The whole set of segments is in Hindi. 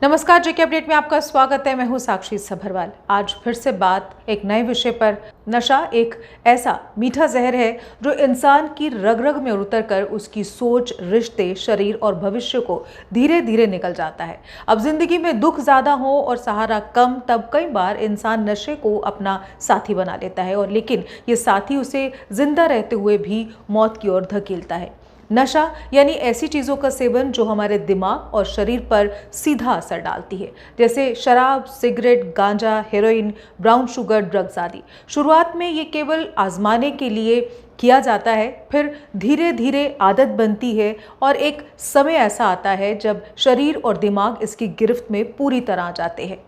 नमस्कार, जेके अपडेट में आपका स्वागत है। मैं हूं साक्षी सभरवाल। आज फिर से बात एक नए विषय पर। नशा एक ऐसा मीठा जहर है जो इंसान की रग रग में उतरकर उसकी सोच, रिश्ते, शरीर और भविष्य को धीरे धीरे निकल जाता है। अब जिंदगी में दुख ज्यादा हो और सहारा कम, तब कई बार इंसान नशे को अपना साथी बना लेता है, और लेकिन ये साथी उसे जिंदा रहते हुए भी मौत की ओर धकेलता है। नशा यानी ऐसी चीज़ों का सेवन जो हमारे दिमाग और शरीर पर सीधा असर डालती है, जैसे शराब, सिगरेट, गांजा, हेरोइन, ब्राउन शुगर, ड्रग्स आदि। शुरुआत में ये केवल आजमाने के लिए किया जाता है, फिर धीरे धीरे आदत बनती है और एक समय ऐसा आता है जब शरीर और दिमाग इसकी गिरफ्त में पूरी तरह आ जाते हैं।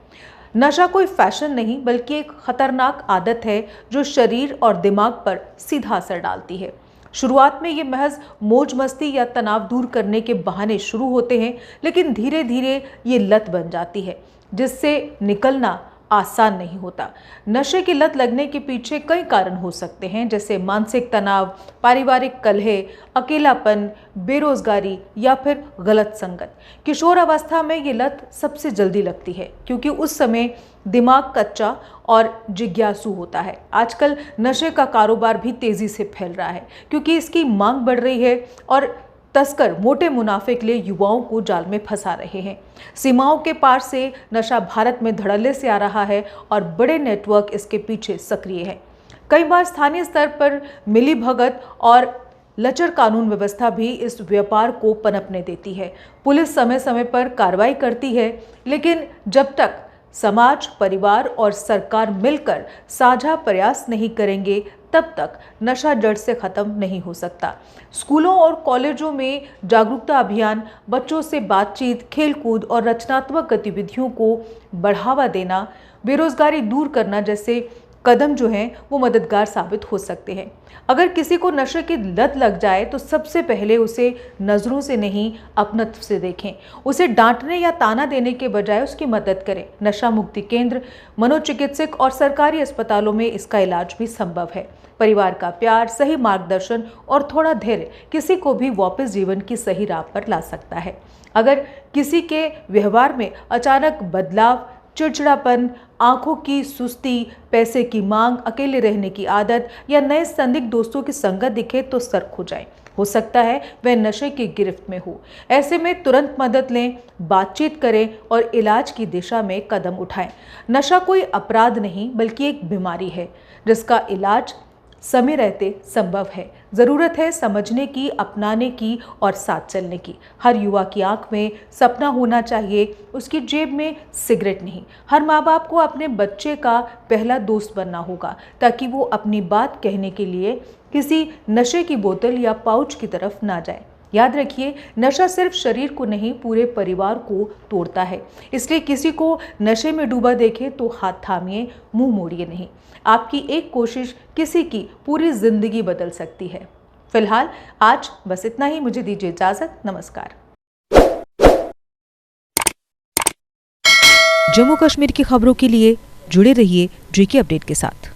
नशा कोई फैशन नहीं, बल्कि एक खतरनाक आदत है जो शरीर और दिमाग पर सीधा असर डालती है। शुरुआत में ये महज मौज मस्ती या तनाव दूर करने के बहाने शुरू होते हैं, लेकिन धीरे धीरे ये लत बन जाती है जिससे निकलना आसान नहीं होता। नशे की लत लगने के पीछे कई कारण हो सकते हैं, जैसे मानसिक तनाव, पारिवारिक कलह, अकेलापन, बेरोजगारी या फिर गलत संगत। किशोर अवस्था में ये लत सबसे जल्दी लगती है क्योंकि उस समय दिमाग कच्चा और जिज्ञासु होता है। आजकल नशे का कारोबार भी तेजी से फैल रहा है क्योंकि इसकी मांग बढ़ रही है और तस्कर मोटे मुनाफे के लिए युवाओं को जाल में फंसा रहे हैं। सीमाओं के पार से नशा भारत में धड़ल्ले से आ रहा है और बड़े नेटवर्क इसके पीछे सक्रिय है। कई बार स्थानीय स्तर पर मिलीभगत और लचर कानून व्यवस्था भी इस व्यापार को पनपने देती है। पुलिस समय समय पर कार्रवाई करती है, लेकिन जब तक समाज, परिवार और सरकार मिलकर साझा प्रयास नहीं करेंगे, तब तक नशा जड़ से खत्म नहीं हो सकता। स्कूलों और कॉलेजों में जागरूकता अभियान, बच्चों से बातचीत, खेलकूद और रचनात्मक गतिविधियों को बढ़ावा देना, बेरोजगारी दूर करना जैसे कदम जो हैं वो मददगार साबित हो सकते हैं। अगर किसी को नशे की लत लग जाए तो सबसे पहले उसे नजरों से नहीं, अपनत्व से देखें। उसे डांटने या ताना देने के बजाय उसकी मदद करें। नशा मुक्ति केंद्र, मनोचिकित्सक और सरकारी अस्पतालों में इसका इलाज भी संभव है। परिवार का प्यार, सही मार्गदर्शन और थोड़ा धैर्य किसी को भी वापस जीवन की सही राह पर ला सकता है। अगर किसी के व्यवहार में अचानक बदलाव, चिड़चिड़ापन, आंखों की सुस्ती, पैसे की मांग, अकेले रहने की आदत या नए संदिग्ध दोस्तों की संगत दिखे तो सतर्क हो जाएं। हो सकता है वह नशे की गिरफ्त में हो। ऐसे में तुरंत मदद लें, बातचीत करें और इलाज की दिशा में कदम उठाएं। नशा कोई अपराध नहीं, बल्कि एक बीमारी है जिसका इलाज समय रहते संभव है। जरूरत है समझने की, अपनाने की और साथ चलने की। हर युवा की आंख में सपना होना चाहिए, उसकी जेब में सिगरेट नहीं। हर माँ बाप को अपने बच्चे का पहला दोस्त बनना होगा ताकि वो अपनी बात कहने के लिए किसी नशे की बोतल या पाउच की तरफ ना जाए। याद रखिए, नशा सिर्फ शरीर को नहीं, पूरे परिवार को तोड़ता है। इसलिए किसी को नशे में डूबा देखे तो हाथ थामिए, मुंह मोड़िए नहीं। आपकी एक कोशिश किसी की पूरी जिंदगी बदल सकती है। फिलहाल आज बस इतना ही। मुझे दीजिए इजाजत। नमस्कार। जम्मू कश्मीर की खबरों के लिए जुड़े रहिए जेके अपडेट के साथ।